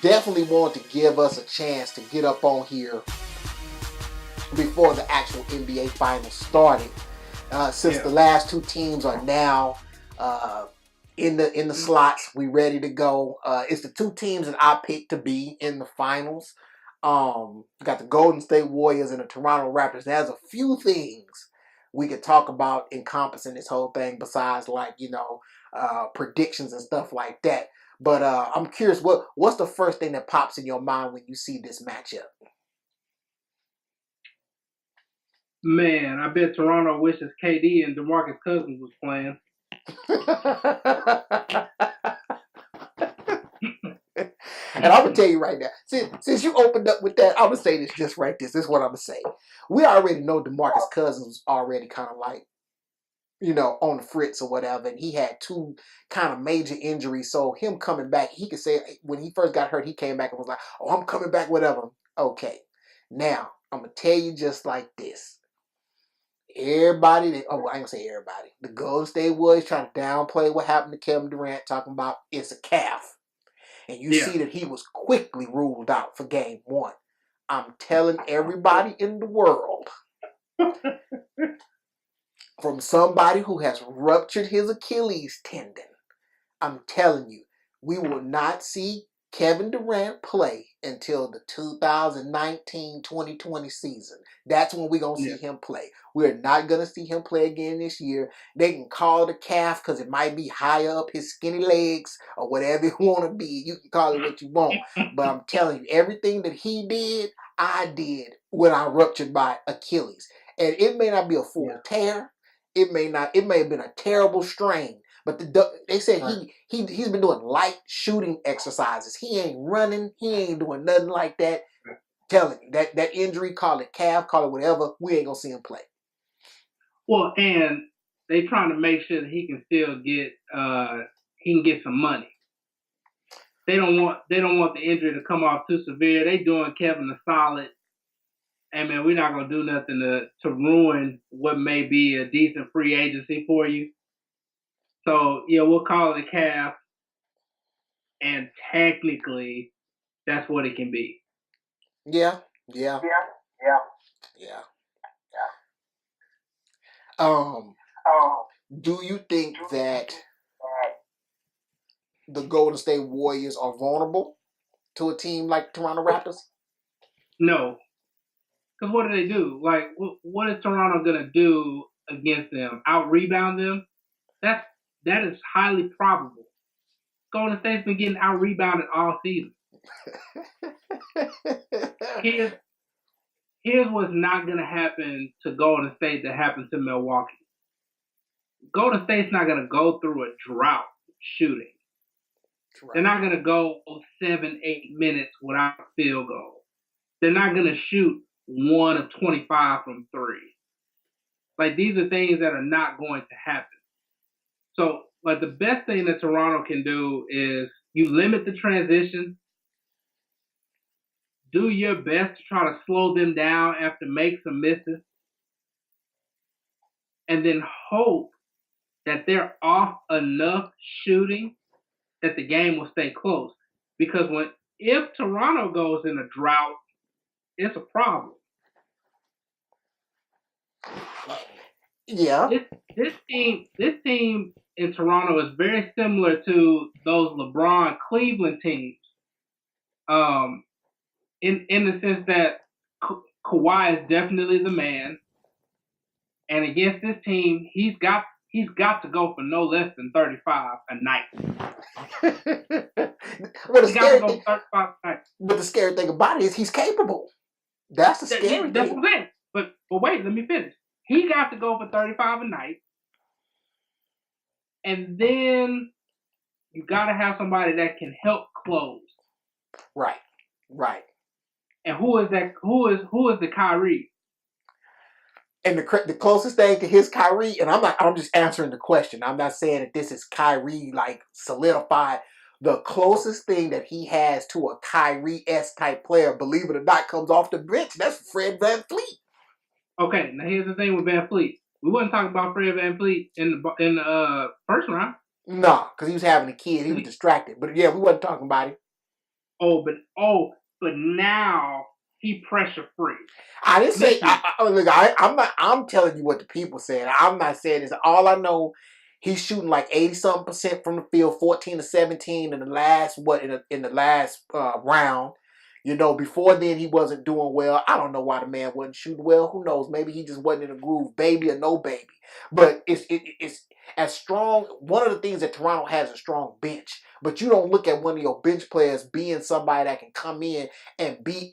definitely wanted to give us a chance to get up on here before the actual NBA Finals started. Since the last two teams are now in the slots, we ready to go. It's the two teams that I picked to be in the finals. We got the Golden State Warriors and the Toronto Raptors. There's a few things we could talk about encompassing this whole thing besides predictions and stuff like that. But I'm curious, what's the first thing that pops in your mind when you see this matchup? Man, I bet Toronto wishes KD and DeMarcus Cousins was playing. And I'm going to tell you right now, since you opened up with that, I'm going to say this just right this. This is what I'm going to say. We already know DeMarcus Cousins was already kind of like, on the fritz or whatever, and he had two kind of major injuries, so him coming back, he could say, when he first got hurt, he came back and was like, oh, I'm coming back, whatever. Okay. Now, I'm going to tell you just like this. Everybody, I ain't gonna say everybody. The Golden State Warriors trying to downplay what happened to Kevin Durant, talking about it's a calf. And you see that he was quickly ruled out for game one. I'm telling everybody in the world, from somebody who has ruptured his Achilles tendon, I'm telling you, we will not see Kevin Durant play until the 2019-2020 season. That's when we're going to see him play. We're not going to see him play again this year. They can call it a calf because it might be higher up his skinny legs or whatever you want to be. You can call it what you want. But I'm telling you, everything that he did, I did when I ruptured my Achilles. And it may not be a full tear. It may have been a terrible strain. But they said he's been doing light shooting exercises. He ain't running. He ain't doing nothing like that. Telling you, that injury, call it calf, call it whatever, we ain't going to see him play. Well, and they trying to make sure that he can still get some money. They don't want the injury to come off too severe. They doing Kevin a solid. And man, we're not going to do nothing to ruin what may be a decent free agency for you. So, we'll call it a calf, and technically, that's what it can be. Yeah. Do you think that the Golden State Warriors are vulnerable to a team like Toronto Raptors? No. Because what do? Like, what is Toronto going to do against them? Out-rebound them? That is highly probable. Golden State's been getting out-rebounded all season. Here's what's not going to happen to Golden State that happened to Milwaukee. Golden State's not going to go through a drought shooting. Right. They're not going to go 7-8 minutes without a field goal. They're not going to shoot 1 of 25 from 3. Like, these are things that are not going to happen. So, like, the best thing that Toronto can do is you limit the transition, do your best to try to slow them down after make some misses, and then hope that they're off enough shooting that the game will stay close. Because if Toronto goes in a drought, it's a problem. Yeah. This team in Toronto is very similar to those LeBron Cleveland teams. In the sense that Kawhi is definitely the man, and against this team, he's got to go for no less than 35 a night. But the scary thing about it is he's capable. That's the scary thing. That's what I'm saying. But wait, let me finish. He got to go for 35 a night, and then you got to have somebody that can help close. Right. And who is that? Who is the Kyrie? And the closest thing to his Kyrie, and I'm just answering the question. I'm not saying that this is Kyrie like solidified. The closest thing that he has to a Kyrie-esque type player, believe it or not, comes off the bench. That's Fred VanVleet. Okay, now here's the thing with VanVleet. We wasn't talking about Fred VanVleet in the first round. No, because he was having a kid. He was distracted. But yeah, we wasn't talking about him. But now he pressure free. I didn't say. I'm not. I'm telling you what the people said. I'm not saying this. All I know, he's shooting like 80-something% from the field, 14-17 in the last round. You know, before then he wasn't doing well. I don't know why the man wasn't shooting well. Who knows? Maybe he just wasn't in a groove, baby or no baby. But it's as strong. One of the things that Toronto has a strong bench, but you don't look at one of your bench players being somebody that can come in and be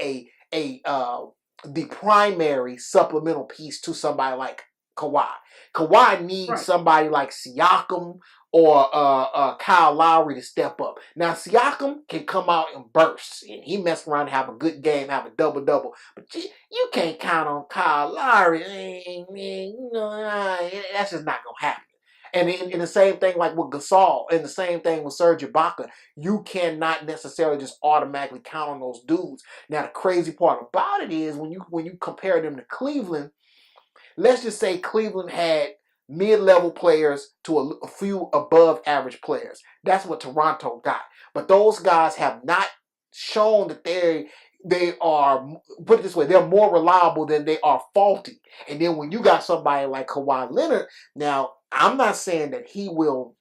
the primary supplemental piece to somebody like Kawhi. Kawhi needs somebody like Siakam or Kyle Lowry to step up. Now, Siakam can come out and burst, and he mess around and have a good game, have a double-double. But you can't count on Kyle Lowry. That's just not going to happen. And in the same thing like with Gasol, and the same thing with Serge Ibaka, you cannot necessarily just automatically count on those dudes. Now, the crazy part about it is when you compare them to Cleveland, let's just say Cleveland had mid-level players to a few above average players. That's what Toronto got. But those guys have not shown that they are, put it this way, they're more reliable than they are faulty. And then when you got somebody like Kawhi Leonard, now, I'm not saying that he will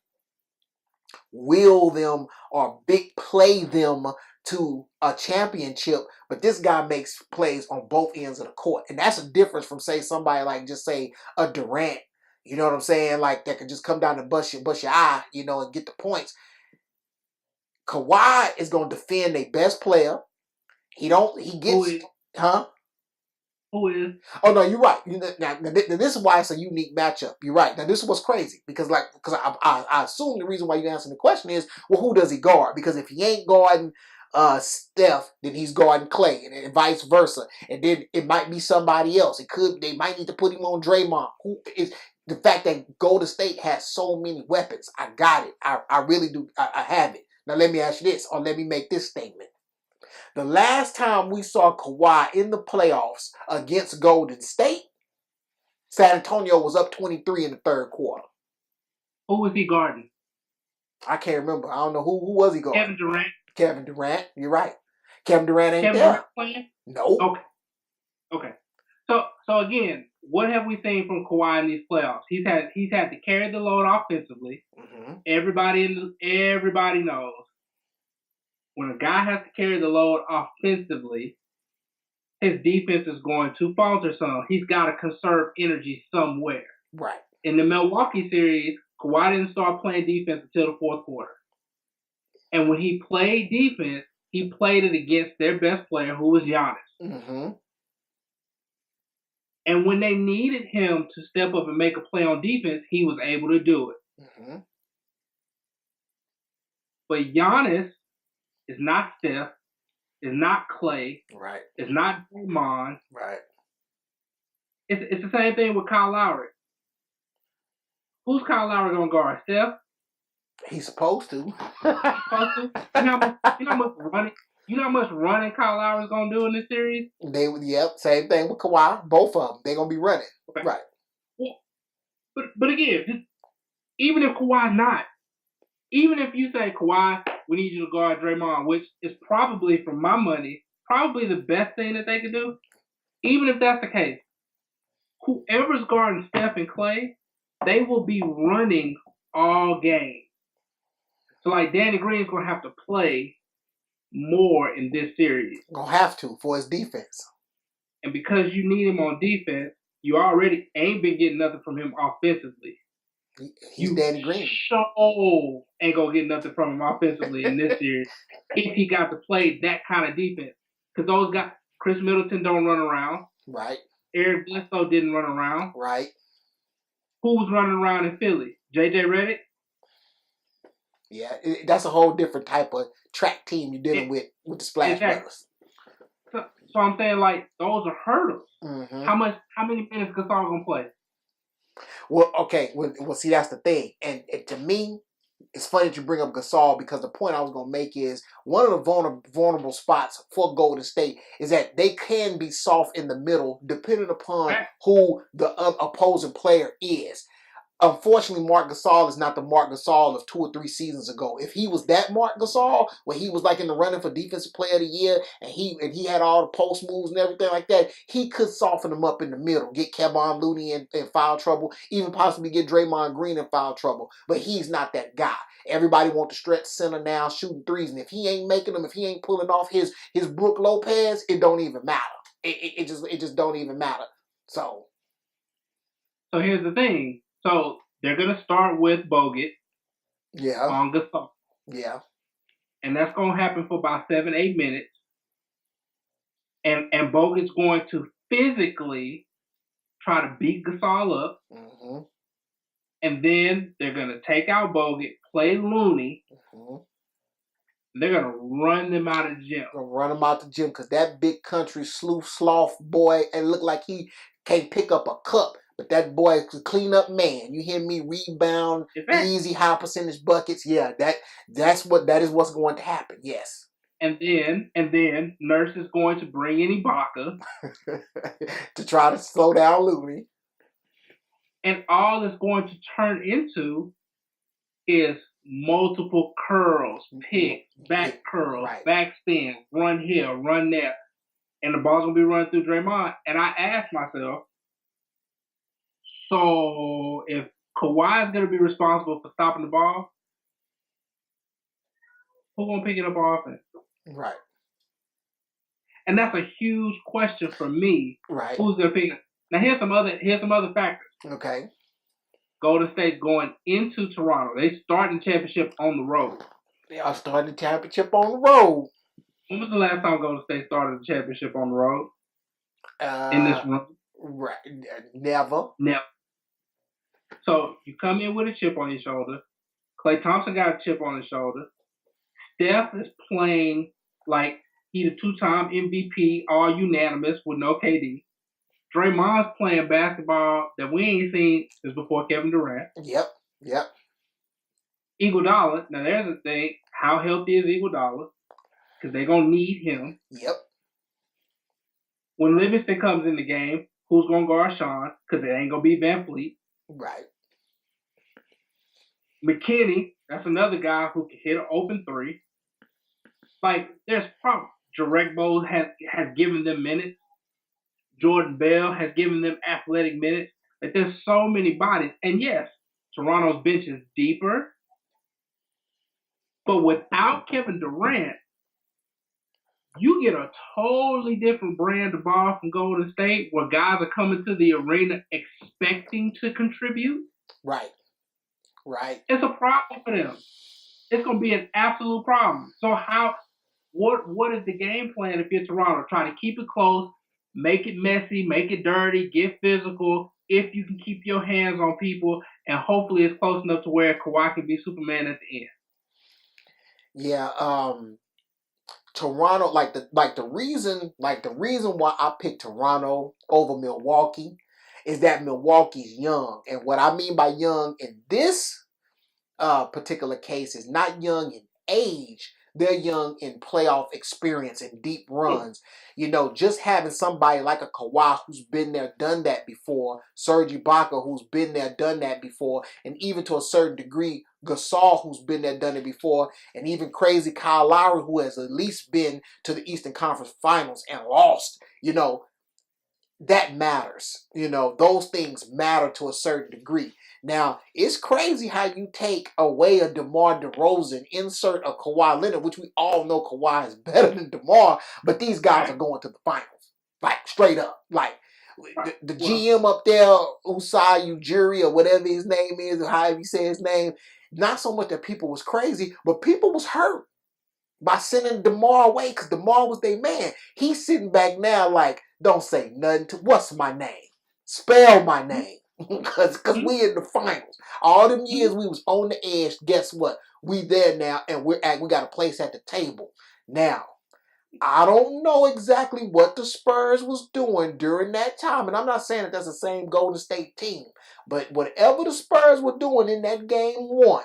them or big play them to a championship, but this guy makes plays on both ends of the court. And that's a difference from, say, somebody like, just say, a Durant. You know what I'm saying? Like, that could just come down and bust your eye, and get the points. Kawhi is going to defend their best player. He gets, huh? Who is? Oh, no, you're right. Now, this is why it's a unique matchup. You're right. Now, this is what's crazy. Because I assume the reason why you're answering the question is, well, who does he guard? Because if he ain't guarding Steph, then he's guarding Clay, and vice versa. And then it might be somebody else. They might need to put him on Draymond. Who is the fact that Golden State has so many weapons? I got it. I really do. I have it. Now, let me ask you this, or let me make this statement. The last time we saw Kawhi in the playoffs against Golden State, San Antonio was up 23 in the third quarter. Who was he guarding? I can't remember. I don't know who was he guarding. Kevin Durant. You're right. Kevin Durant ain't there. Durant playing? No. Okay. So again, what have we seen from Kawhi in these playoffs? He's had to carry the load offensively. Mm-hmm. Everybody knows when a guy has to carry the load offensively, his defense is going to falter some. He's got to conserve energy somewhere. Right. In the Milwaukee series, Kawhi didn't start playing defense until the fourth quarter. And when he played defense, he played it against their best player, who was Giannis. Mm-hmm. And when they needed him to step up and make a play on defense, he was able to do it. Mm-hmm. But Giannis is not Steph, is not Clay, right? It's not Draymond, right? It's the same thing with Kyle Lowry. Who's Kyle Lowry gonna guard? Steph? He's supposed to. You know how much running Kyle Lowry's gonna do in this series? Same thing with Kawhi. Both of them, they're gonna be running. Okay. Right. Well, but again, even if Kawhi's not, even if you say, Kawhi, we need you to guard Draymond, which is probably, for my money, probably the best thing that they could do. Even if that's the case, whoever's guarding Steph and Clay, they will be running all game. So, like, Danny Green's going to have to play more in this series. Going to have to for his defense. And because you need him on defense, you already ain't been getting nothing from him offensively. He's Danny Green. So ain't gonna get nothing from him offensively in this series if he got to play that kind of defense. Because those guys, Chris Middleton don't run around. Right. Eric Bledsoe didn't run around. Right. Who was running around in Philly? JJ Redick? Yeah, that's a whole different type of track team you're dealing with the Splash Brothers. So I'm saying, like, those are hurdles. Mm-hmm. How many minutes Gasol gonna play? Well, okay. Well, see, that's the thing. And to me, it's funny that you bring up Gasol, because the point I was going to make is one of the vulnerable spots for Golden State is that they can be soft in the middle depending upon who the opposing player is. unfortunately, Marc Gasol is not the Marc Gasol of 2 or 3 seasons ago. If he was that Marc Gasol, when he was like in the running for Defensive Player of the Year, and he had all the post moves and everything like that, he could soften them up in the middle, get Kevon Looney in foul trouble, even possibly get Draymond Green in foul trouble. But he's not that guy. Everybody want to stretch center now, shooting threes, and if he ain't making them, if he ain't pulling off his Brook Lopez, it don't even matter. It just don't even matter. So here's the thing. So they're gonna start with Bogut. Yeah. On Gasol. Yeah. And that's gonna happen for about 7-8 minutes. And Bogut's going to physically try to beat Gasol up. Mm-hmm. And then they're gonna take out Bogut, play Looney. Mm-hmm. They're gonna run them out of the gym. Run him out the gym because that big country sloth boy, and look like he can't pick up a cup. But that boy is a clean up man. You hear me? Rebound, easy high percentage buckets. Yeah, that is what's going to happen. Yes. And then Nurse is going to bring in Ibaka to try to slow down Looney. And all it's going to turn into is multiple curls, picks, back curls, back spins, run here, run there. And the ball's going to be run through Draymond. And I asked myself, so if Kawhi is going to be responsible for stopping the ball, who's going to pick it up on offense? Right. And that's a huge question for me. Right. Who's going to pick it? Now here's some other factors. Okay. Golden State going into Toronto. They starting the championship on the road. They are starting the championship on the road. When was the last time Golden State started the championship on the road? In this room? Right. Never. So you come in with a chip on your shoulder. Klay Thompson got a chip on his shoulder. Steph is playing like he's a 2-time MVP, all unanimous with no KD. Draymond's playing basketball that we ain't seen since before Kevin Durant. Yep. Iguodala. Now there's the thing. How healthy is Iguodala? Because they're going to need him. Yep. When Livingston comes in the game, who's going to guard Sean? Because it ain't going to be Van Fleet. Right. McKinney, that's another guy who can hit an open three. Like, there's problems. Jarek Bowles has given them minutes. Jordan Bell has given them athletic minutes. Like, there's so many bodies. And yes, Toronto's bench is deeper. But without Kevin Durant, you get a totally different brand of ball from Golden State where guys are coming to the arena expecting to contribute. Right. It's a problem for them. It's going to be an absolute problem. So what is the game plan if you're Toronto? Try to keep it close, make it messy, make it dirty, get physical, if you can keep your hands on people, and hopefully it's close enough to where Kawhi can be Superman at the end. Yeah, Toronto, the reason why I picked Toronto over Milwaukee is that Milwaukee's young. And what I mean by young in this particular case is not young in age. They're young in playoff experience and deep runs. You know, just having somebody like a Kawhi who's been there, done that before, Serge Ibaka who's been there, done that before, and even to a certain degree, Gasol who's been there, done it before, and even crazy Kyle Lowry who has at least been to the Eastern Conference Finals and lost, you know, that matters. You know, those things matter to a certain degree. Now, it's crazy how you take away a DeMar DeRozan, insert a Kawhi Leonard, which we all know Kawhi is better than DeMar, but these guys are going to the finals. Like, straight up. Like, the GM up there, Usai Ujiri, or whatever his name is, or however you say his name, not so much that people was crazy, but people was hurt by sending DeMar away because DeMar was their man. He's sitting back now like, don't say nothing to, what's my name? Spell my name. Because we in the finals. All them years we was on the edge, guess what? We there now, and we got a place at the table. Now, I don't know exactly what the Spurs was doing during that time, and I'm not saying that that's the same Golden State team, but whatever the Spurs were doing in that game one,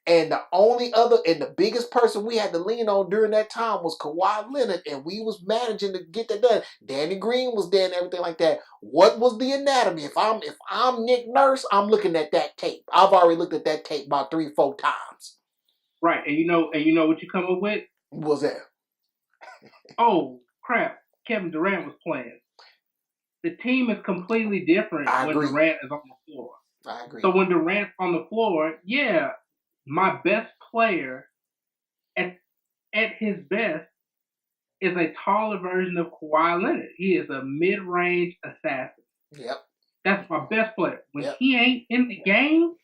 And the only other and the biggest person we had to lean on during that time was Kawhi Leonard, and we was managing to get that done. Danny Green was there and everything like that. What was the anatomy? If I'm Nick Nurse, I'm looking at that tape. I've already looked at that tape about 3-4 times. Right, and you know what you come up with? What was that? Oh crap! Kevin Durant was playing. The team is completely different when Durant is on the floor. I agree. So when Durant's on the floor, yeah, my best player at his best is a taller version of Kawhi Leonard. He is a mid-range assassin. Yep. That's my best player. When he ain't in the game,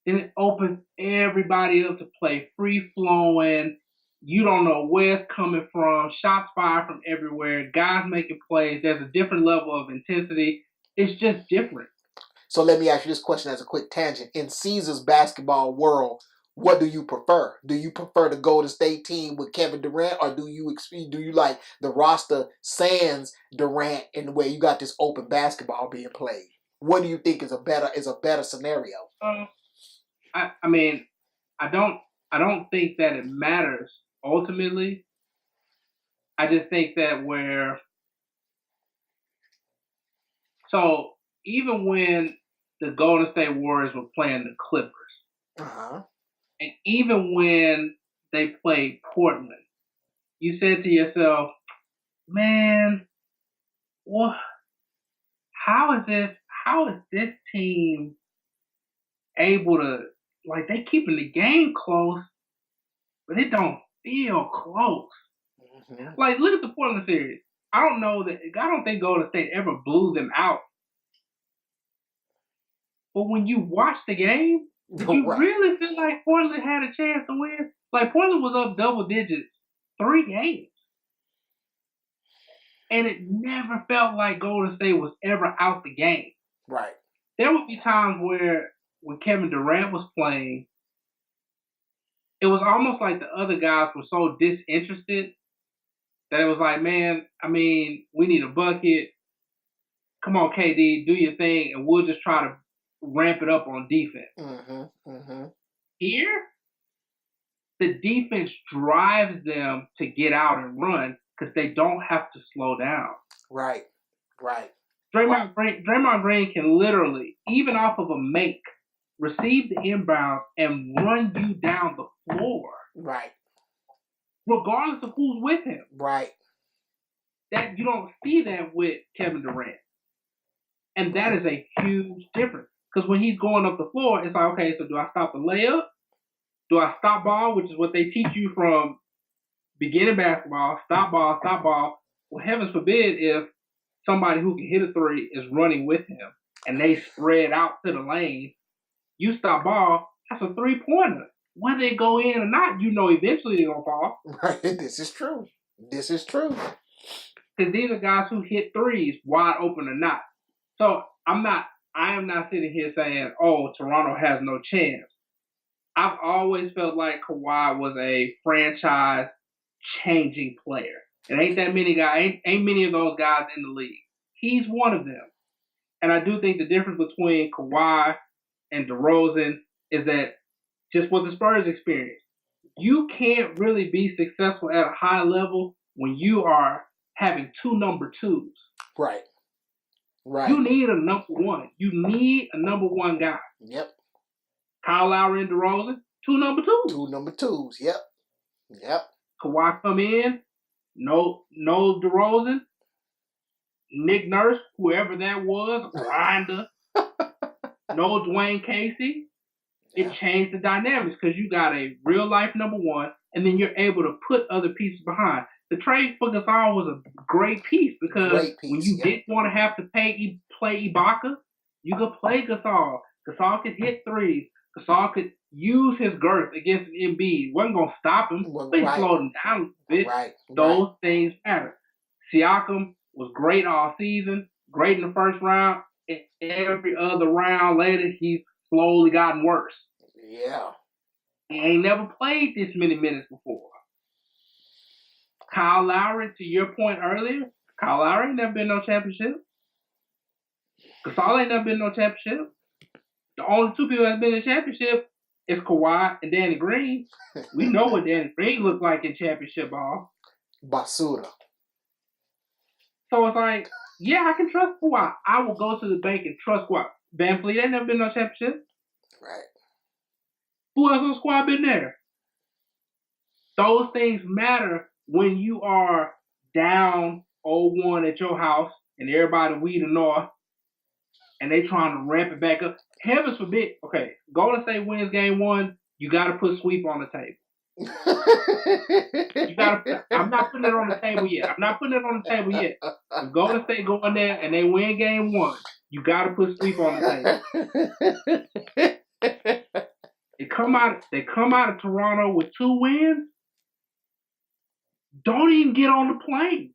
then it opens everybody up to play free-flowing. You don't know where it's coming from. Shots fired from everywhere. Guys making plays. There's a different level of intensity. It's just different. So let me ask you this question as a quick tangent. In Caesar's basketball world, what do you prefer? Do you prefer the Golden State team with Kevin Durant, or do you like the roster sans Durant in the way you got this open basketball being played? What do you think is a better scenario? I mean, I don't think that it matters ultimately. I just think that so even when the Golden State Warriors were playing the Clippers, and even when they played Portland, you said to yourself, man, what? How is this team able to, like, they keeping the game close, but it don't feel close. Mm-hmm. Like, look at the Portland series. I don't think Golden State ever blew them out. But when you watch the game, did you really feel like Portland had a chance to win? Like, Portland was up double digits 3 games. And it never felt like Golden State was ever out the game. Right. There would be times where when Kevin Durant was playing, it was almost like the other guys were so disinterested that it was like, man, I mean, we need a bucket. Come on, KD, do your thing, and we'll just try to ramp it up on defense. Mm-hmm, mm-hmm. Here, the defense drives them to get out and run because they don't have to slow down. Right. Draymond Green can literally, even off of a make, receive the inbound and run you down the floor. Right. Regardless of who's with him. Right. That you don't see that with Kevin Durant. And that is a huge difference. Because when he's going up the floor, it's like, okay, so do I stop the layup? Do I stop ball, which is what they teach you from beginning basketball, stop ball. Well, heavens forbid if somebody who can hit a three is running with him and they spread out to the lane, you stop ball, that's a 3-pointer. Whether they go in or not, you know eventually they're going to fall. Right, this is true. Because these are guys who hit threes, wide open or not. So I am not sitting here saying, oh, Toronto has no chance. I've always felt like Kawhi was a franchise-changing player. It ain't that many guys, ain't many of those guys in the league. He's one of them. And I do think the difference between Kawhi and DeRozan is that just what the Spurs experienced. You can't really be successful at a high level when you are having 2 number 2s. Right. You need a number 1. You need a number 1 guy. Yep. Kyle Lowry and DeRozan, 2 number 2s. 2 number 2s. Yep. Kawhi come in, no DeRozan, Nick Nurse, whoever that was, grinder, no Dwayne Casey. It changed the dynamics because you got a real life number 1, and then you're able to put other pieces behind. The trade for Gasol was a great piece because when you didn't want to have to play Ibaka, you could play Gasol. Gasol could hit threes. Gasol could use his girth against an Embiid. Wasn't going to stop him, but he slowed him down a bit. Those things matter. Siakam was great all season, great in the first round. Every other round later, he's slowly gotten worse. Yeah. He ain't never played this many minutes before. Kyle Lowry, to your point earlier, Kyle Lowry ain't never been no championship. Gasol ain't never been no championship. The only 2 people that's been in championship It's Kawhi and Danny Green. We know what Danny Green looked like in championship ball. Basura. So it's like, yeah, I can trust Kawhi. I will go to the bank and trust Kawhi. Van Fleet ain't never been no championship. Right. Who else on the squad been there? Those things matter when you are down 0-1 at your house and everybody we the North and they trying to ramp it back up. Heavens forbid. Okay, Golden State wins game 1. You got to put sweep on the table. I'm not putting it on the table yet. If Golden State go in there and they win game 1, you got to put sweep on the table. They come out of Toronto with 2 wins. Don't even get on the plane.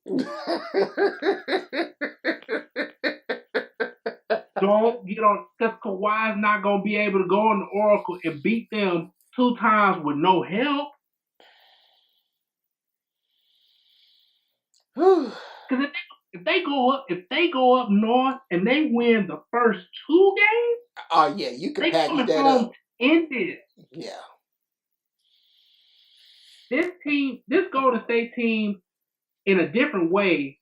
Don't get on, because Kawhi's not going to be able to go on the Oracle and beat them 2 times with no help. Because if they go up north and they win the first 2 games, oh yeah, you can package that up. In this. Yeah. This Golden State team, in a different way,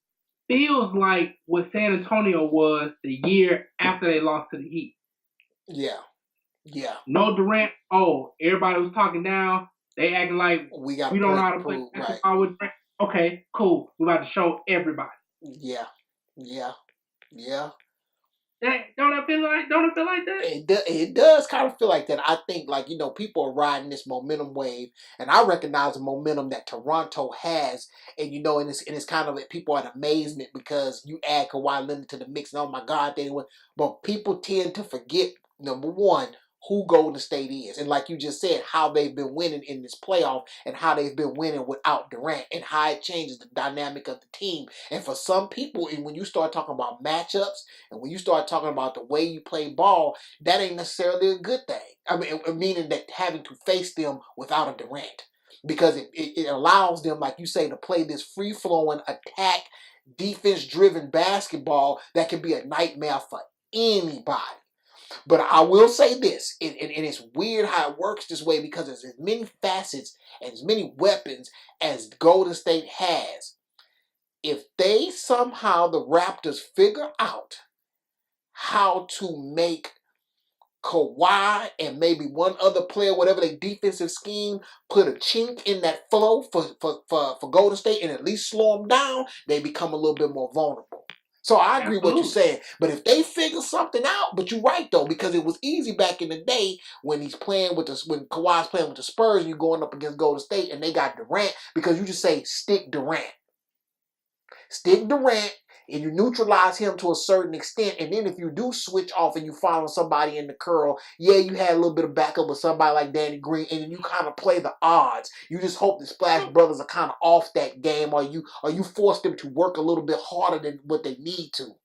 feels like what San Antonio was the year after they lost to the Heat. Yeah. Yeah. No Durant. Oh, everybody was talking down. They acting like we don't know how to play basketball with Durant. Okay, cool. We're about to show everybody. Yeah. Yeah. Yeah. Don't it feel like that? It does kind of feel like that. I think, like, you know, people are riding this momentum wave, and I recognize the momentum that Toronto has, and you know, and it's kind of people are in amazement because you add Kawhi Leonard to the mix, and oh my God, they win. But people tend to forget, number one, who Golden State is, and like you just said, how they've been winning in this playoff, and how they've been winning without Durant, and how it changes the dynamic of the team. And for some people, and when you start talking about matchups, and when you start talking about the way you play ball, that ain't necessarily a good thing. I mean, meaning that having to face them without a Durant, because it allows them, like you say, to play this free-flowing attack, defense-driven basketball that can be a nightmare for anybody. But I will say this, and it's weird how it works this way because there's as many facets and as many weapons as Golden State has. If they somehow, the Raptors, figure out how to make Kawhi and maybe one other player, whatever their defensive scheme, put a chink in that flow for Golden State and at least slow them down, they become a little bit more vulnerable. So I agree with what you're saying. But if they figure something out, but you're right though, because it was easy back in the day when when Kawhi's playing with the Spurs and you're going up against Golden State and they got Durant, because you just say stick Durant. Stick Durant and you neutralize him to a certain extent, and then if you do switch off and you follow somebody in the curl, yeah, you had a little bit of backup with somebody like Danny Green, and then you kind of play the odds. You just hope the Splash Brothers are kind of off that game, or you force them to work a little bit harder than what they need to.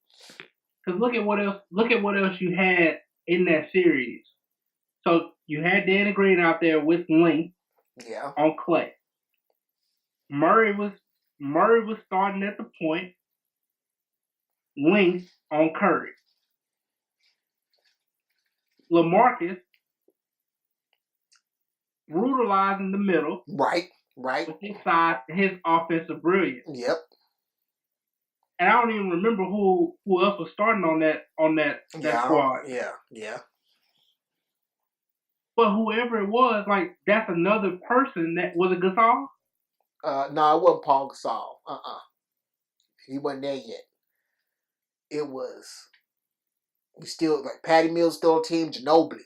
Because look at what else you had in that series. So you had Danny Green out there with length, on Clay. Murray was starting at the point, length on Curry. LaMarcus brutalizing the middle. Right. With his size and his offensive brilliance. Yep. And I don't even remember who else was starting on that squad. Yeah. But whoever it was, like, that's another person that was a Gasol. No, it wasn't Paul Gasol. He wasn't there yet. It was, we still, like, Patty Mills still on team, Ginobili.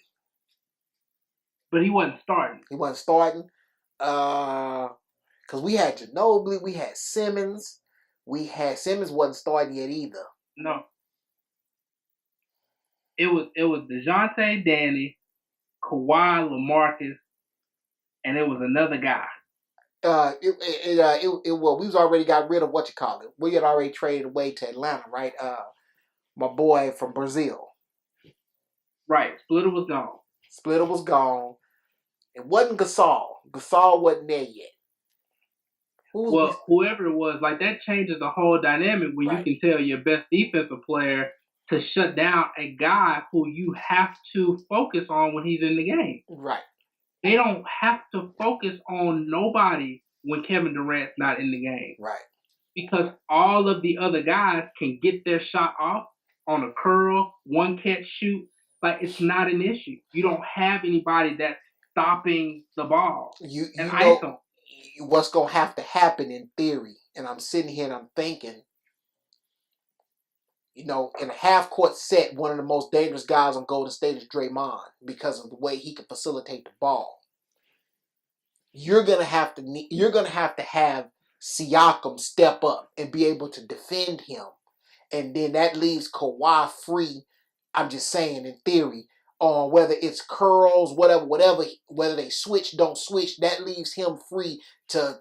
But he wasn't starting. Because we had Ginobili, we had Simmons. Simmons wasn't starting yet either. No. It was DeJounte, Danny, Kawhi, LaMarcus, and it was another guy. We was already got rid of what you call it. We had already traded away to Atlanta, right? My boy from Brazil. Right. Splitter was gone. It wasn't Gasol. Gasol wasn't there yet. Whoever it was, like, that changes the whole dynamic when you can tell your best defensive player to shut down a guy who you have to focus on when he's in the game. Right. They don't have to focus on nobody when Kevin Durant's not in the game. Right. Because all of the other guys can get their shot off on a curl, one catch shoot. Like, it's not an issue. You don't have anybody that's stopping the ball. You and know ISO. what's going to have to happen in theory, and I'm sitting here and I'm thinking, in a half-court set, one of the most dangerous guys on Golden State is Draymond because of the way he can facilitate the ball. You're gonna have to have Siakam step up and be able to defend him, and then that leaves Kawhi free. I'm just saying, in theory, on whether it's curls, whatever, whether they switch, don't switch, that leaves him free to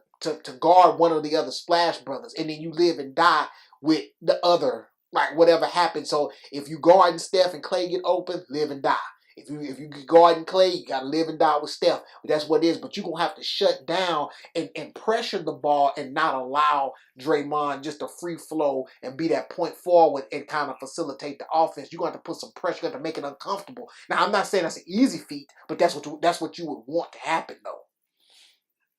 guard one of the other Splash Brothers, and then you live and die with the other, like whatever happens. So if you guard Steph and Clay get open, live and die. If you guard and Clay, you gotta live and die with Steph. That's what it is. But you're gonna have to shut down and pressure the ball and not allow Draymond just to free flow and be that point forward and kind of facilitate the offense. You're gonna have to put some pressure, you're gonna have to make it uncomfortable. Now, I'm not saying that's an easy feat, but that's what you would want to happen though.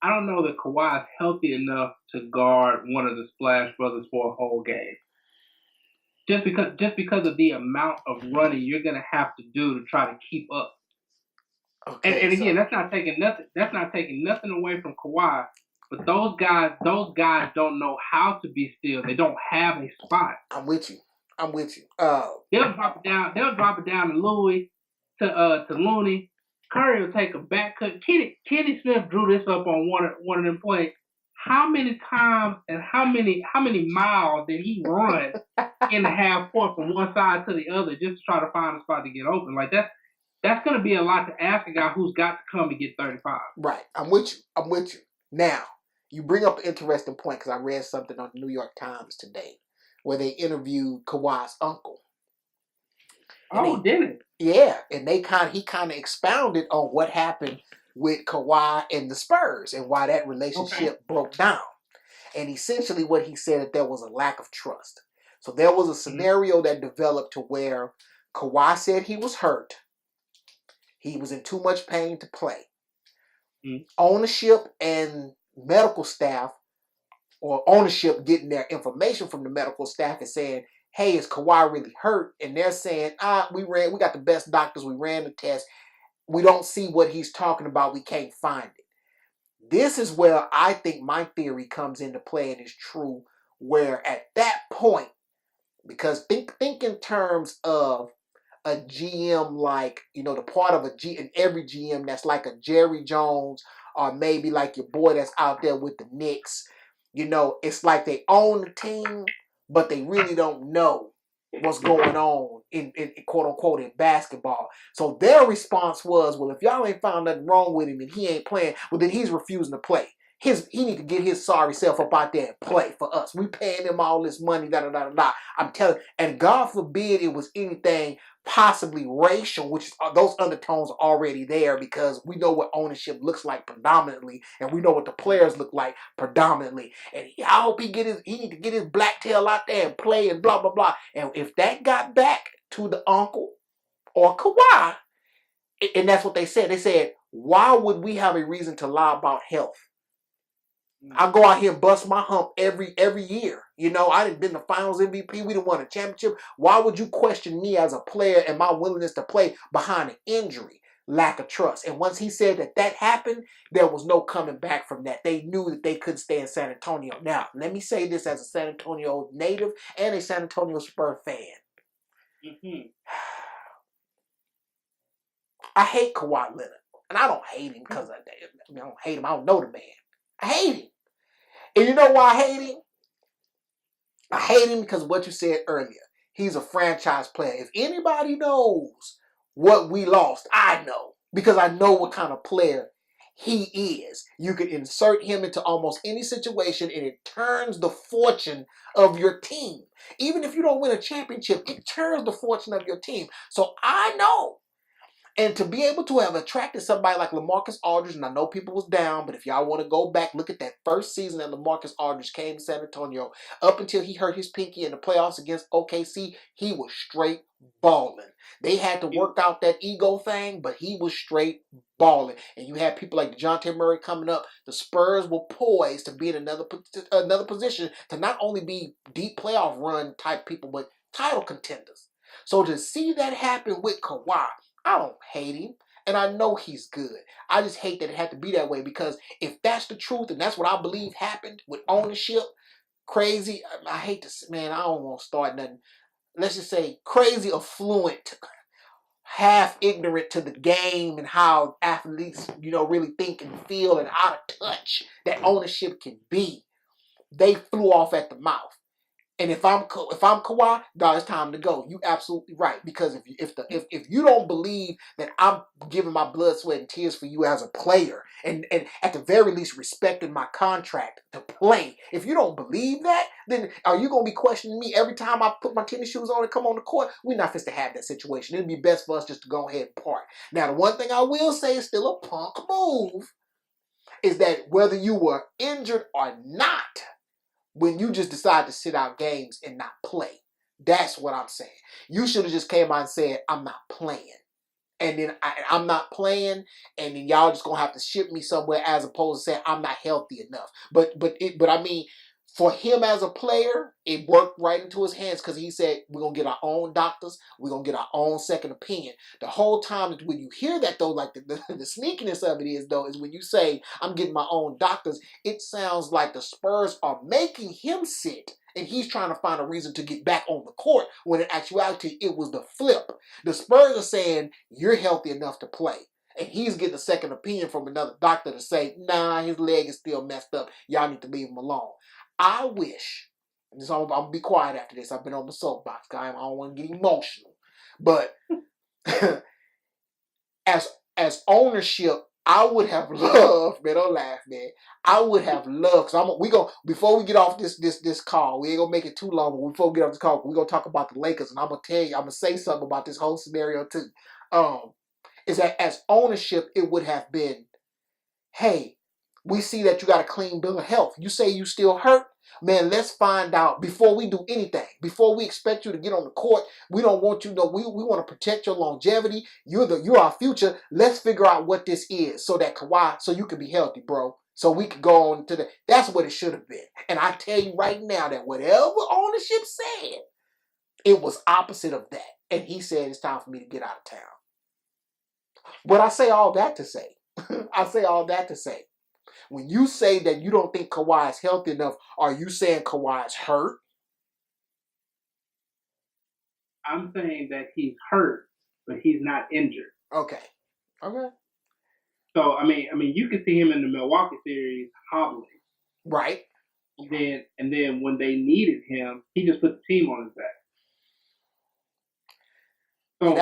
I don't know that Kawhi is healthy enough to guard one of the Splash Brothers for a whole game. Just because of the amount of running you're gonna have to do to try to keep up. Okay, and again, that's not taking nothing away from Kawhi. But those guys don't know how to be still. They don't have a spot. I'm with you. They'll drop it down to Louis, to Looney. Curry will take a back cut. Kenny Smith drew this up on one of them plays. How many times and how many miles did he run in the half court from one side to the other just to try to find a spot to get open? Like, that's going to be a lot to ask a guy who's got to come and get 35. Right. I'm with you. Now, you bring up an interesting point because I read something on the New York Times today where they interviewed Kawhi's uncle. Did it? Yeah, and he kind of expounded on what happened with Kawhi and the Spurs and why that relationship broke down. And essentially what he said, that there was a lack of trust. So there was a scenario that developed to where Kawhi said he was hurt. He was in too much pain to play. Ownership and medical staff, or ownership getting their information from the medical staff and saying, hey, is Kawhi really hurt? And they're saying, we got the best doctors, we ran the test. We don't see what he's talking about. We can't find it. This is where I think my theory comes into play and is true, where at that point, because think in terms of a GM like, the part of in every GM that's like a Jerry Jones, or maybe like your boy that's out there with the Knicks. It's like they own the team, but they really don't know what's going on in quote unquote in basketball. So their response was, well, if y'all ain't found nothing wrong with him and he ain't playing, well, then he's refusing to play. He need to get his sorry self up out there and play for us. We paying him all this money, I'm telling you, and God forbid it was anything possibly racial, which those undertones are already there because we know what ownership looks like predominantly, and we know what the players look like predominantly. And I hope he need to get his black tail out there and play and blah blah blah. And if that got back to the uncle or Kawhi, and that's what they said. They said, why would we have a reason to lie about health? I go out here and bust my hump every year. I done been the finals MVP. We done won a championship. Why would you question me as a player and my willingness to play behind an injury? Lack of trust. And once he said that happened, there was no coming back from that. They knew that they couldn't stay in San Antonio. Now, let me say this as a San Antonio native and a San Antonio Spurs fan. I hate Kawhi Leonard. And I don't hate him because I don't hate him. I don't know the man. I hate him. And you know why I hate him? I hate him because of what you said earlier. He's a franchise player. If anybody knows what we lost, I know. Because I know what kind of player he is. You can insert him into almost any situation and it turns the fortune of your team. Even if you don't win a championship, it turns the fortune of your team. So I know And to be able to have attracted somebody like LaMarcus Aldridge, and I know people was down, but if y'all want to go back, look at that first season that LaMarcus Aldridge came to San Antonio, up until he hurt his pinky in the playoffs against OKC, he was straight balling. They had to work out that ego thing, but he was straight balling. And you had people like DeJounte Murray coming up. The Spurs were poised to be in another position to not only be deep playoff run type people, but title contenders. So to see that happen with Kawhi, I don't hate him, and I know he's good. I just hate that it had to be that way, because if that's the truth, and that's what I believe happened with ownership, crazy, I hate to, man, I don't want to start nothing. Let's just say crazy affluent, half ignorant to the game and how athletes, really think and feel and out of touch that ownership can be. They flew off at the mouth. And if I'm Kawhi, dog, it's time to go. You absolutely right, because if you don't believe that I'm giving my blood, sweat, and tears for you as a player, and at the very least respecting my contract to play, if you don't believe that, then are you gonna be questioning me every time I put my tennis shoes on and come on the court? We're not supposed to have that situation. It'd be best for us just to go ahead and part. Now, the one thing I will say is still a punk move is that whether you were injured or not, when you just decide to sit out games and not play. That's what I'm saying. You should have just came out and said, I'm not playing. And then I'm not playing, and then y'all just gonna have to ship me somewhere, as opposed to saying I'm not healthy enough. But I mean, for him as a player, it worked right into his hands, because he said we're gonna get our own doctors, we're gonna get our own second opinion. The whole time when you hear that though, like the sneakiness of it is when you say I'm getting my own doctors, it sounds like the Spurs are making him sit, and he's trying to find a reason to get back on the court, when in actuality it was the flip. The Spurs are saying you're healthy enough to play, and he's getting a second opinion from another doctor to say, nah, his leg is still messed up, y'all need to leave him alone. I wish, and I'm going to be quiet after this, I've been on the soapbox, guy, I don't want to get emotional, but as ownership, I would have loved, man, don't laugh, man, I would have loved, because before we get off this call, we ain't going to make it too long, but before we get off this call, we're going to talk about the Lakers, and I'm going to tell you, I'm going to say something about this whole scenario too, is that as ownership, it would have been, hey, we see that you got a clean bill of health. You say you still hurt? Man, let's find out before we do anything. Before we expect you to get on the court, we don't want you to know. We want to protect your longevity. You're our future. Let's figure out what this is, so that Kawhi, so you can be healthy, bro. So we can go on to that's what it should have been. And I tell you right now that whatever ownership said, it was opposite of that. And he said it's time for me to get out of town. But I say all that to say, when you say that you don't think Kawhi is healthy enough, are you saying Kawhi is hurt? I'm saying that he's hurt, but he's not injured. Okay. So I mean, you could see him in the Milwaukee series hobbling. Right. And then when they needed him, he just put the team on his back. So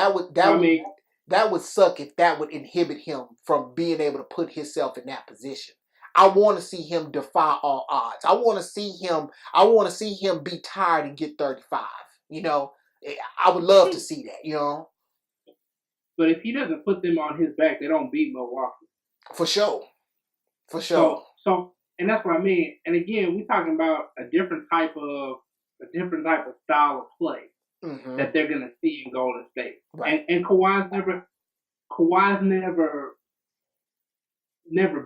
that would suck if that would inhibit him from being able to put himself in that position. I want to see him defy all odds. I want to see him be tired and get 35. I would love to see that, But if he doesn't put them on his back, they don't beat Milwaukee. For sure. So and that's what I mean. And again, we're talking about a different type of style of play that they're gonna see in Golden State. Right. And Kawhi's never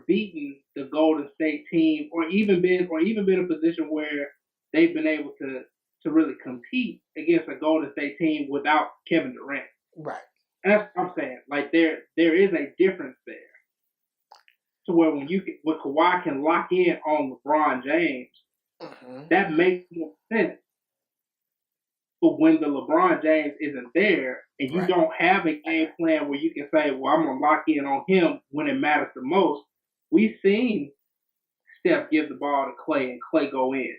beaten the Golden State team, or even been in a position where they've been able to really compete against a Golden State team without Kevin Durant. Right. And that's what I'm saying. Like there is a difference there, to where when Kawhi can lock in on LeBron James, that makes more sense. But when the LeBron James isn't there, and you don't have a game plan where you can say, well, I'm going to lock in on him when it matters the most, we've seen Steph give the ball to Clay and Clay go in.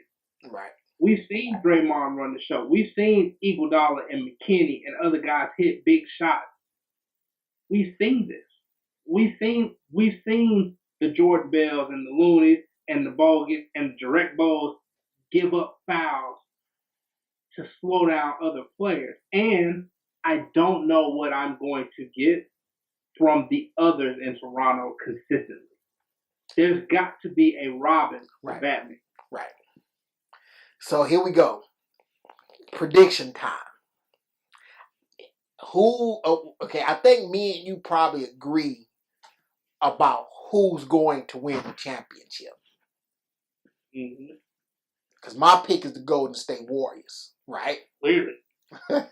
Right. We've seen Draymond run the show. We've seen Iguodala and McKinney and other guys hit big shots. We've seen this. We've seen the Jordan Bells and the Loonies and the Bogans and the direct balls give up fouls to slow down other players. And I don't know what I'm going to get from the others in Toronto consistently. There's got to be a Robin for Batman. Right. So here we go. Prediction time. Okay, I think me and you probably agree about who's going to win the championship. Because my pick is the Golden State Warriors, right? Clearly. The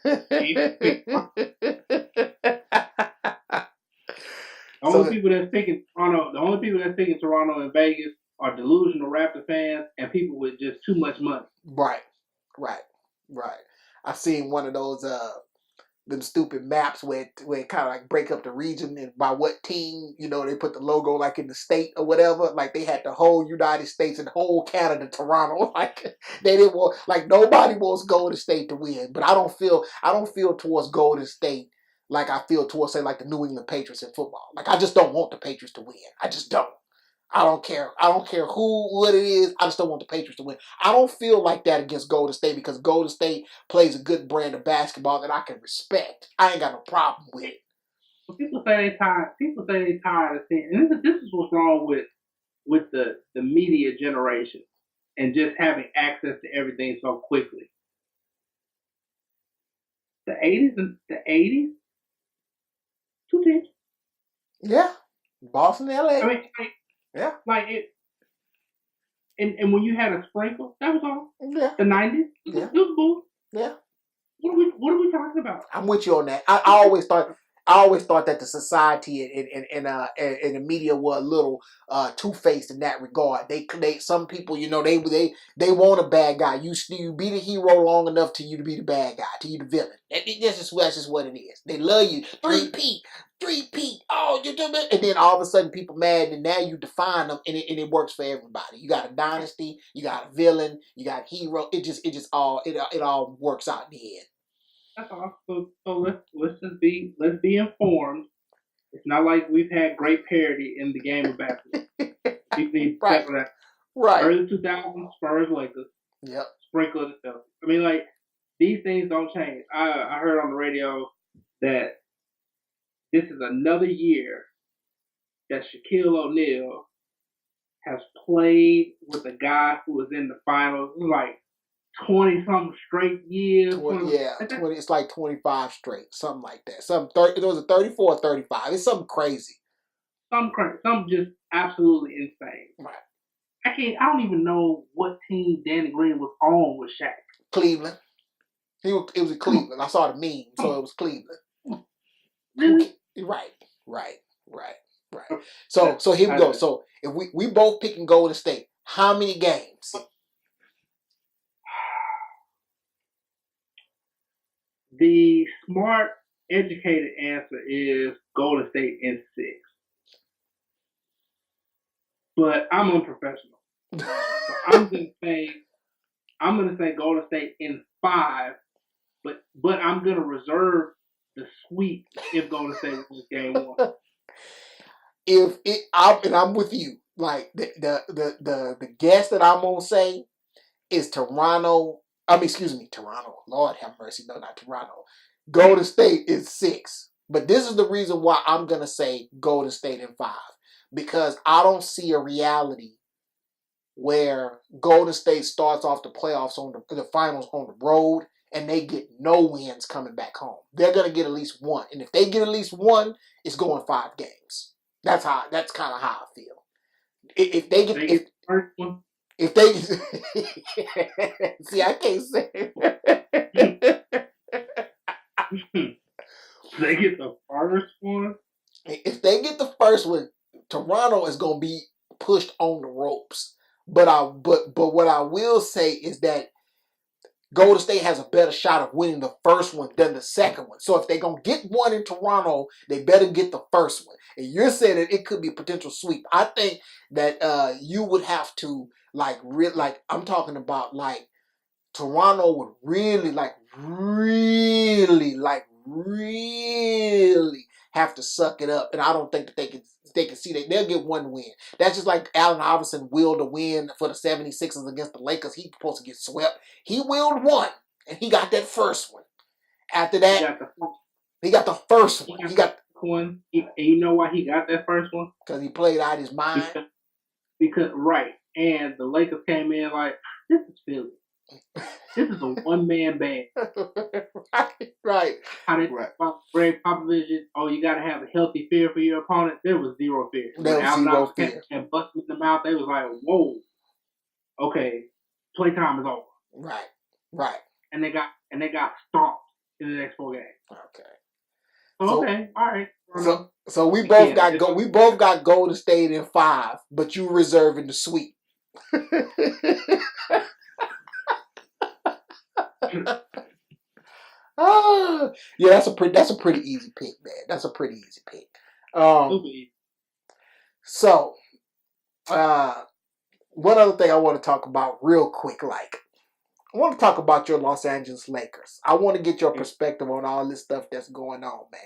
only people that's picking Toronto and Vegas are delusional Raptor fans and people with just too much money. Right. I seen one of those them stupid maps where it kind of like break up the region and by what team, they put the logo like in the state or whatever. Like they had the whole United States and the whole Canada, Toronto. Like they didn't want, like nobody wants Golden State to win. But I don't feel towards Golden State like I feel towards, say, like the New England Patriots in football. Like I just don't want the Patriots to win. I just don't. I don't care what it is. I just don't want the Patriots to win. I don't feel like that against Golden State because Golden State plays a good brand of basketball that I can respect. I ain't got no problem with it. Well, people say they tired. People say they tired of seeing. And this is what's wrong with the media generation and just having access to everything so quickly. The 80s, two teams. Yeah, Boston, LA. I mean, yeah, like it. And when you had a sprinkle, that was all. Yeah. The 90s, it was cool. Yeah. What are we talking about? I'm with you on that. I always thought that the society and the media were a little two-faced in that regard. They some people, they want a bad guy. You be the hero long enough to you to be the bad guy, to you the villain. That's just what it is. They love you. Three-peat. Oh, you do it. And then all of a sudden people mad, and now you define them, and it works for everybody. You got a dynasty, you got a villain, you got a hero. It all works out in the end. That's all. So let's be informed. It's not like we've had great parity in the game of basketball. We need to settle that. Right. Early 2000s, Spurs, Lakers. Yep. Sprinkle of the Celtics. I mean, like, these things don't change. I heard on the radio that this is another year that Shaquille O'Neal has played with a guy who was in the finals, like 20-something straight years. 20, it's like 25 straight, something like that. It was a 34 or 35. It's something crazy. Something just absolutely insane. Right. I don't even know what team Danny Green was on with Shaq. Cleveland. It was in Cleveland. I saw the meme, so it was Cleveland. Really? Right. So here we go. So if we both picking Golden State, how many games? The smart, educated answer is Golden State in 6. But I'm unprofessional. So I'm gonna say Golden State in 5, but I'm gonna reserve the sweep if Golden State wins game 1. I'm with you. Like the guess that I'm gonna say is Toronto. Toronto. Lord have mercy. No, not Toronto. Golden State is 6. But this is the reason why I'm going to say Golden State in 5. Because I don't see a reality where Golden State starts off the playoffs on the finals on the road and they get no wins coming back home. They're going to get at least 1. And if they get at least 1, it's going 5 games. That's kind of how I feel. If they get first one. If they see, I can't say They get the first one. If they get the first one, Toronto is gonna be pushed on the ropes. But what I will say is that Golden State has a better shot of winning the first one than the second one. So if they're going to get one in Toronto, they better get the first one. And you're saying that it could be a potential sweep. I think that you would have to, I'm talking about, Toronto would really have to suck it up. And I don't think that they can see that they'll get 1 win. That's just like Allen Iverson willed a win for the 76ers against the Lakers. He's supposed to get swept. He willed 1, and he got that first one. After that, he got the first one. one. And you know why he got that first one? Because he played out his mind. Because right, and the Lakers came in like, this is Philly. This is a one-man band. Right. How did Greg Popovich? Oh, you got to have a healthy fear for your opponent. There was zero fear. There was zero fear. And busting in the mouth, they was like, whoa, okay, playtime is over. Right. Right. And they got stomped in the next 4 games. Okay. Okay, all right. So we both got Golden State in 5, but you reserving the sweep. Yeah, that's a pretty easy pick, man. That's a pretty easy pick. So, one other thing I want to talk about real quick, I want to talk about your Los Angeles Lakers. I want to get your perspective on all this stuff that's going on, man.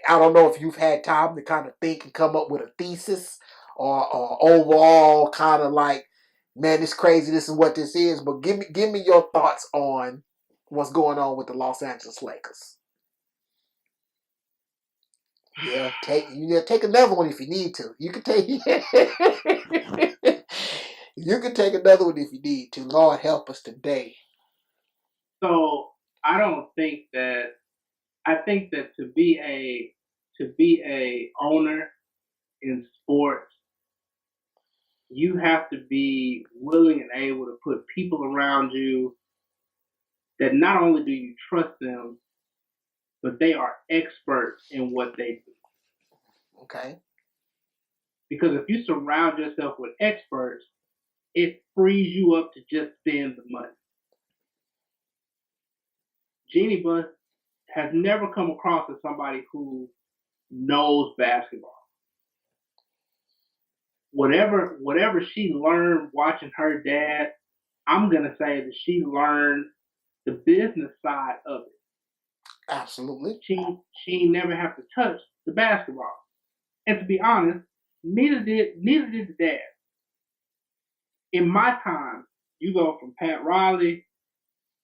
I don't know if you've had time to kind of think and come up with a thesis or overall kind of like, man, it's crazy. This is what this is. But give me your thoughts on what's going on with the Los Angeles Lakers. Yeah, take another one if you need to. You can take you can take another one if you need to. Lord help us today. So I don't think that. I think that to be a owner in sports, you have to be willing and able to put people around you that not only do you trust them, but they are experts in what they do. Okay. Because if you surround yourself with experts, it frees you up to just spend the money. Jeannie Buss has never come across as somebody who knows basketball. Whatever she learned watching her dad, I'm gonna say that she learned the business side of it. Absolutely. She never have to touch the basketball. And to be honest, neither did the dad. In my time, you go from Pat Riley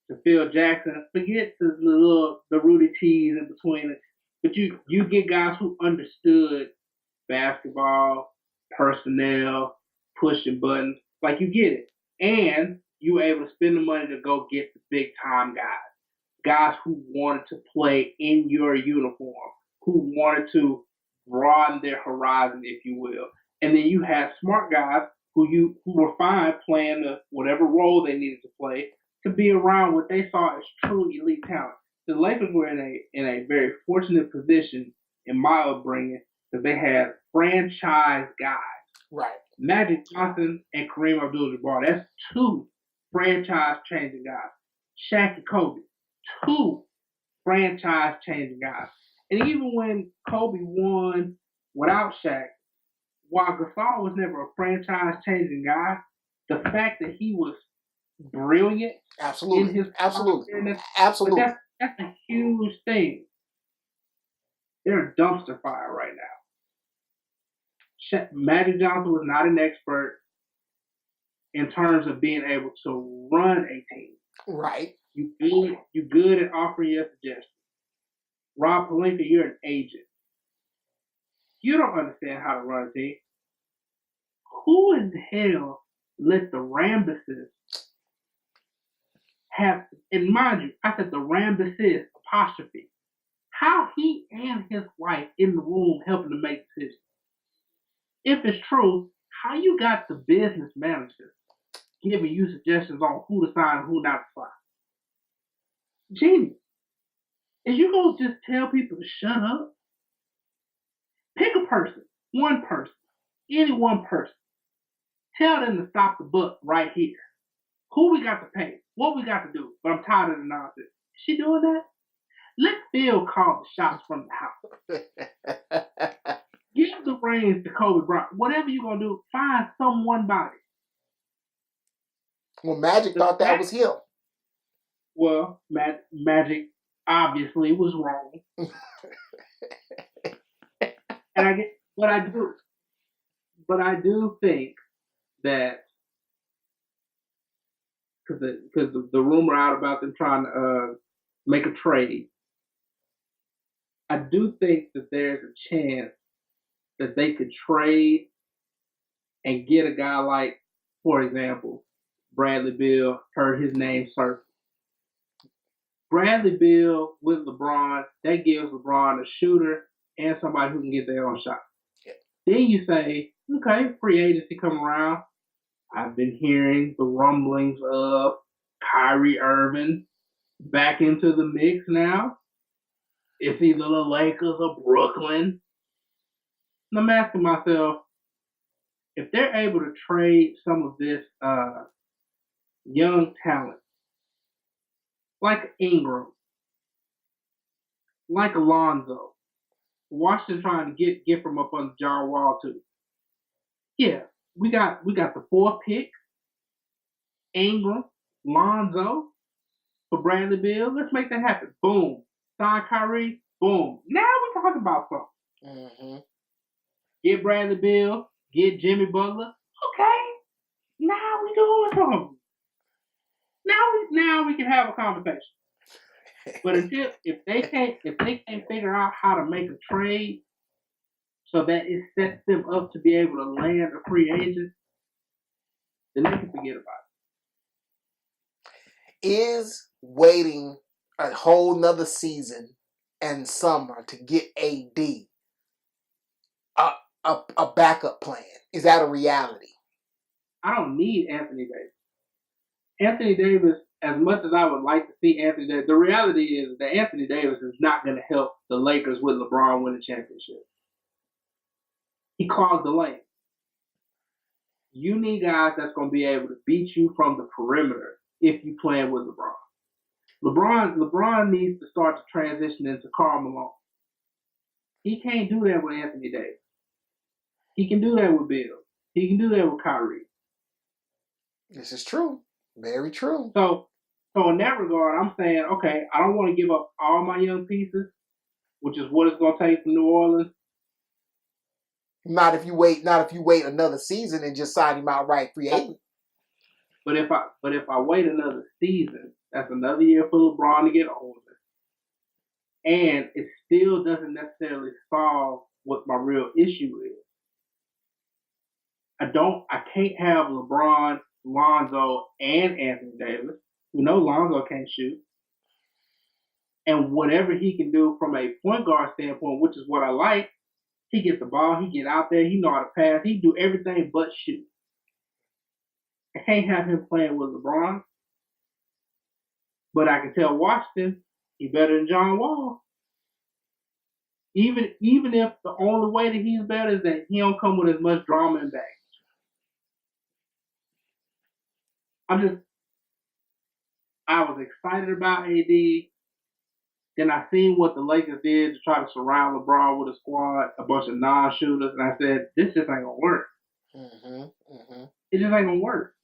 to Phil Jackson, forget the Rudy T's in between it, but you get guys who understood basketball, personnel, pushing buttons, like you get it. And you were able to spend the money to go get the big time guys who wanted to play in your uniform, who wanted to broaden their horizon, if you will. And then you had smart guys who were fine playing whatever role they needed to play to be around what they saw as true elite talent. The Lakers were in a very fortunate position in my upbringing because they had franchise guys. Right. Magic Johnson and Kareem Abdul-Jabbar. That's 2 franchise-changing guys. Shaq and Kobe. 2 franchise-changing guys. And even when Kobe won without Shaq, while Gasol was never a franchise-changing guy, the fact that he was brilliant absolutely, in his absolutely. But that's a huge thing. They're a dumpster fire right now. Magic Johnson was not an expert in terms of being able to run a team. Right. You good at offering your suggestions. Rob Pelinka, you're an agent. You don't understand how to run a team. Who in the hell let the Rambuses have, and mind you, I said the Rambuses apostrophe. How he and his wife in the room helping to make decisions. If it's true, how you got the business manager giving you suggestions on who to sign and who not to sign? Genius. Is you gonna just tell people to shut up? Pick a person, one person, any one person. Tell them to stop the buck right here. Who we got to pay? What we got to do? But I'm tired of the nonsense. Is she doing that? Let Phil call the shots from the house. Give the reins to Kobe Bryant. Whatever you're going to do, find someone body. Well, Magic thought that was him. Well, Magic obviously was wrong. And I do think that because the rumor out about them trying to make a trade, I do think that there's a chance that they could trade and get a guy like, for example, Bradley Beal. Heard his name surface. Bradley Beal with LeBron, that gives LeBron a shooter and somebody who can get their own shot. Yeah. Then you say, okay, free agency come around. I've been hearing the rumblings of Kyrie Irving back into the mix now. It's either the Lakers or Brooklyn. And I'm asking myself, if they're able to trade some of this young talent, like Ingram, like Alonzo, Washington trying to get from up under John Wall too. Yeah, we got the fourth pick, Ingram, Lonzo, for Bradley Beal. Let's make that happen. Boom. Sign Kyrie. Boom. Now we're talking about something. Mm-hmm. Get Bradley Beal. Get Jimmy Butler. Okay. Now we doing something. Now we can have a conversation. But if they can't figure out how to make a trade so that it sets them up to be able to land a free agent, then they can forget about it. Is waiting a whole nother season and summer to get AD a backup plan? Is that a reality? I don't need Anthony Davis. Anthony Davis, as much as I would like to see Anthony Davis, the reality is that Anthony Davis is not going to help the Lakers with LeBron win a championship. He clogs the lane. You need guys that's going to be able to beat you from the perimeter if you playing with LeBron. LeBron needs to start to transition into Karl Malone. He can't do that with Anthony Davis. He can do that with Bill. He can do that with Kyrie. This is true. Very true. So in that regard, I'm saying, okay, I don't want to give up all my young pieces, which is what it's going to take from New Orleans. Not if you wait another season and just sign him outright free agent. But if I wait another season, that's another year for LeBron to get older. And it still doesn't necessarily solve what my real issue is. I can't have LeBron, Lonzo, and Anthony Davis. We know Lonzo can't shoot. And whatever he can do from a point guard standpoint, which is what I like, he gets the ball, he get out there, he know how to pass, he do everything but shoot. I can't have him playing with LeBron. But I can tell Washington, he better than John Wall. Even if the only way that he's better is that he don't come with as much drama and baggage. I was excited about AD. Then I seen what the Lakers did to try to surround LeBron with a squad, a bunch of non-shooters, and I said, this just ain't gonna work. It just ain't gonna work.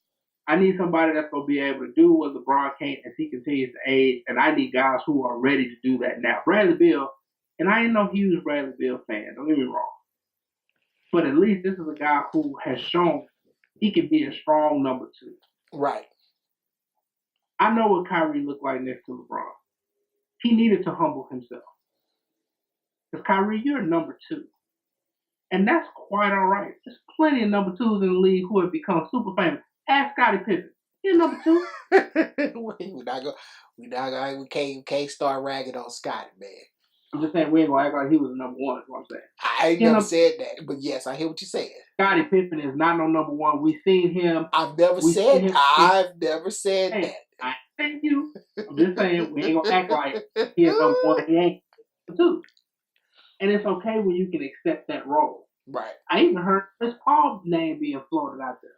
I need somebody that's gonna be able to do what LeBron can't as he continues to age, and I need guys who are ready to do that now. Bradley Beal, and I ain't no huge Bradley Beal fan, don't get me wrong. But at least this is a guy who has shown he can be a strong number two. Right. I know what Kyrie looked like next to LeBron. He needed to humble himself. Because Kyrie, you're number two. And that's quite all right. There's plenty of number twos in the league who have become super famous. Ask Scottie Pippen. He's number two. we can't start ragging on Scottie, man. I'm just saying we ain't gonna act like he was number one, is what I'm saying. I ain't never said that, but yes, I hear what you're saying. Scottie Pippen is not no number one. We've seen him. I've never said that. I thank you. I'm just saying we ain't gonna act like he is number one. He ain't number two. And it's okay when you can accept that role. Right. I even heard Chris Paul's name being floated out there.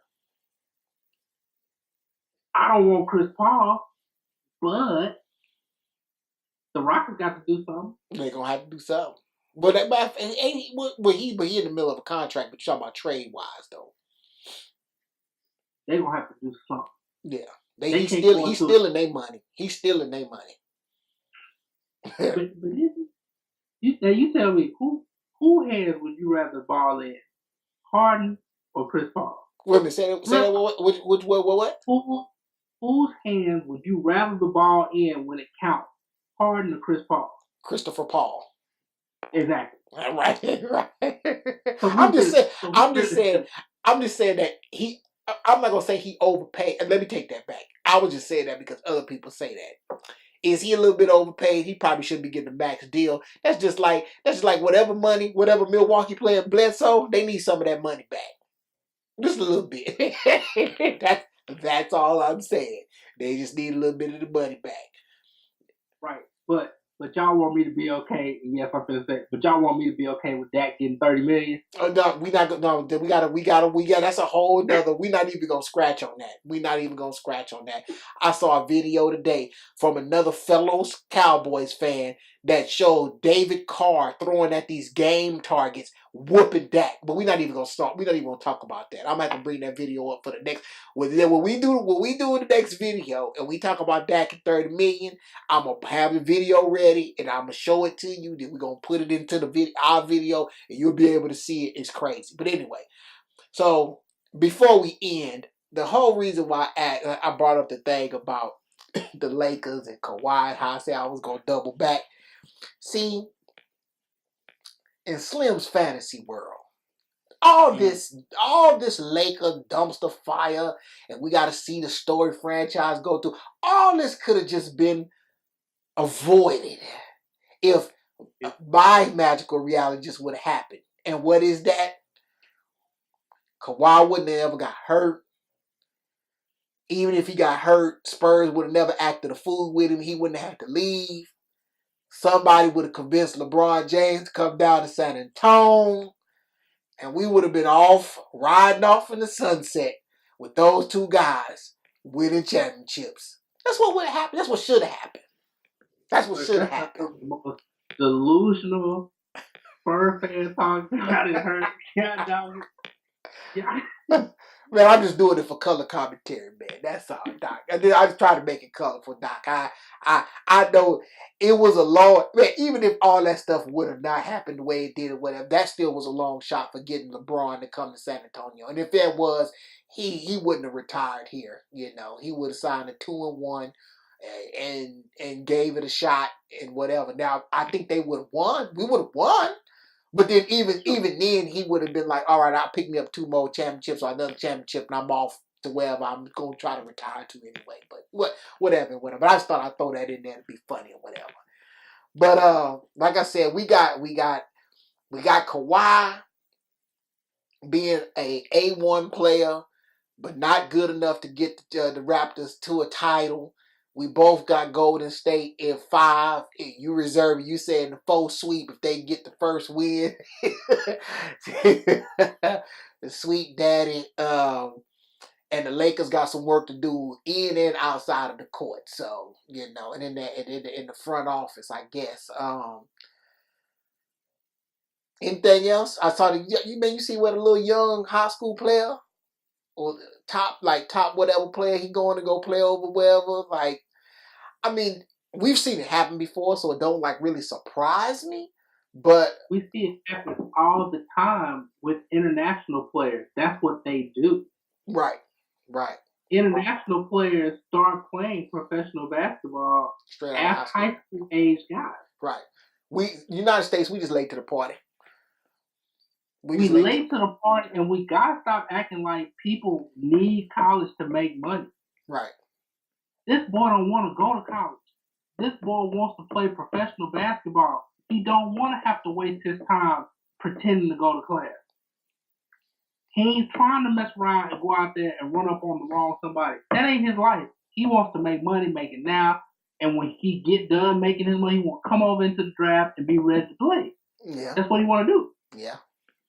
I don't want Chris Paul, but the Rockets got to do something. They're gonna have to do something. But he in the middle of a contract, but you're talking about trade wise though. They're gonna have to do something. Yeah. He's stealing their money. He's stealing their money. but you tell me who hands would you rather ball in? Harden or Chris Paul? Wait a minute, say that what? Whose hands would you rather the ball in when it counts? Harden or Chris Paul? Christopher Paul. Exactly. Right. So I'm just saying that he. I'm not gonna say he overpaid. And let me take that back. I was just saying that because other people say that. Is he a little bit overpaid? He probably shouldn't be getting a max deal. That's just like whatever Milwaukee player Bledsoe, they need some of that money back. Just a little bit. That's all I'm saying. They just need a little bit of the money back. Right. But y'all want me to be okay, and yes, I'm finna say, but y'all want me to be okay with Dak getting $30 million? Oh no, we not gonna. No, we gotta. That's a whole nother. We're not even gonna scratch on that. We're not even gonna scratch on that. I saw a video today from another fellow Cowboys fan that showed David Carr throwing at these game targets, whooping Dak. But we're not even gonna start. We're not even gonna talk about that. I'm gonna have to bring that video up for the next. When we do in the next video, and we talk about Dak at $30 million, I'm gonna have the video ready, and I'm gonna show it to you. Then we're gonna put it into our video, and you'll be able to see it. It's crazy. But anyway, so before we end, the whole reason why I brought up the thing about the Lakers and Kawhi, how I said I was gonna double back. See, in Slim's fantasy world, all this Laker dumpster fire, and we got to see the story franchise go through. All this could have just been avoided if my magical reality just would have happened. And what is that? Kawhi wouldn't have ever got hurt. Even if he got hurt, Spurs would have never acted a fool with him. He wouldn't have had to leave. Somebody would have convinced LeBron James to come down to San Antonio. And we would have been riding off in the sunset with those two guys winning championships. That's what would have happened. That's what should have happened. That's what should have happened. The most delusional Spurs fan talk about it hurt. Yeah. Man, I'm just doing it for color commentary, man. That's all, Doc. I just try to make it colorful, Doc. I know it was a long, man, even if all that stuff would have not happened the way it did or whatever, that still was a long shot for getting LeBron to come to San Antonio. And if that was, he wouldn't have retired here. You know, he would have signed a 2-1 and gave it a shot and whatever. Now, I think they would have won. We would have won. But then even then, he would have been like, all right, I'll pick me up 2 more championships or another championship, and I'm off to wherever I'm going to try to retire to anyway. But whatever. But I just thought I'd throw that in there to be funny or whatever. But like I said, we got Kawhi being a A1 player, but not good enough to get the Raptors to a title. We both got Golden State in 5. You reserve, you said in the 4 sweep if they get the first win. The sweet daddy. And the Lakers got some work to do in and outside of the court. So, you know, and in the front office, I guess. Anything else? I saw you see what a little young high school player or top whatever player he going to go play over wherever. Like, I mean, we've seen it happen before, so it don't really surprise me. But we see it happen all the time with international players. That's what they do. Right. International players start playing professional basketball as high school age guys. Right. United States, we just late to the party. We late to the party, and we gotta stop acting like people need college to make money. Right. This boy don't want to go to college. This boy wants to play professional basketball. He don't want to have to waste his time pretending to go to class. He ain't trying to mess around and go out there and run up on the wrong somebody. That ain't his life. He wants to make money, make it now. And when he get done making his money, he want to come over into the draft and be ready to play. Yeah. That's what he want to do. Yeah.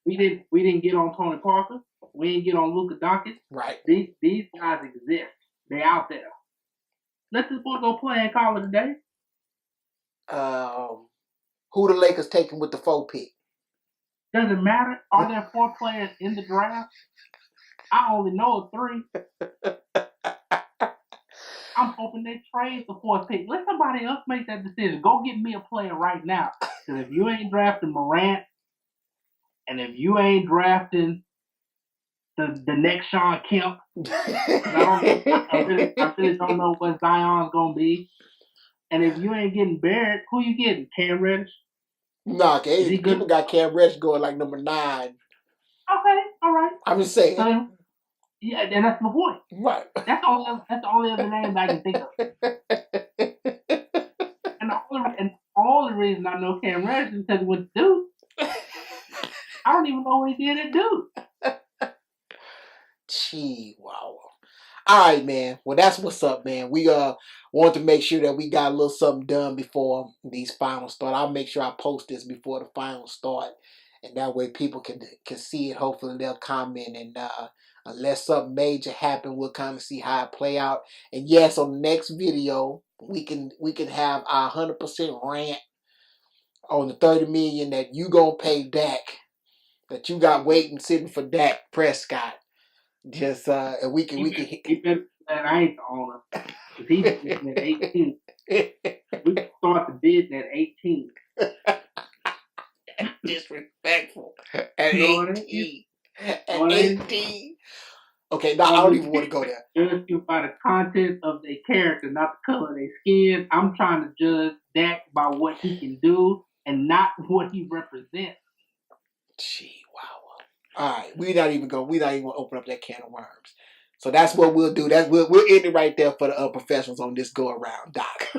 We didn't get on Tony Parker. We didn't get on Luka Doncic. Right. These guys exist. They out there. Let this boy go play in college today. Who the Lakers taking with the 4 pick? Doesn't matter. Are there 4 players in the draft? I only know of 3. I'm hoping they trade the 4th pick. Let somebody else make that decision. Go get me a player right now. Because if you ain't drafting Morant, and if you ain't drafting the next Sean Kemp, I really don't know what Zion's going to be. And if you ain't getting Barrett, who you getting? Cam Reddish? Nah, Is he good? people got Cam Reddish going like number 9. Okay, all right. I'm just saying. So, yeah, and that's my point. Right. That's the only other name I can think of. And all the reason I know Cam Reddish is because with Duke, I don't even know what he did at Duke. Gee, wow. All right, man. Well, that's what's up, man. We want to make sure that we got a little something done before these finals start. I'll make sure I post this before the finals start, and that way people can see it. Hopefully, they'll comment, and unless something major happen, we'll kind of see how it play out. And yes, on the next video, we can have our 100% rant on the $30 million that you gonna pay Dak, that you got waiting sitting for Dak Prescott. Just and we can and I ain't the owner because he's at 18. We can start the bid at 18. Disrespectful at 18. At 18. Okay, now I don't even want to go there. Judge you by the content of their character, not the color of their skin. I'm trying to judge Dak by what he can do and not what he represents. Gee, wow. All right, we're not even gonna open up that can of worms. So that's what we'll do. We'll end it right there for the professionals on this go around, Doc.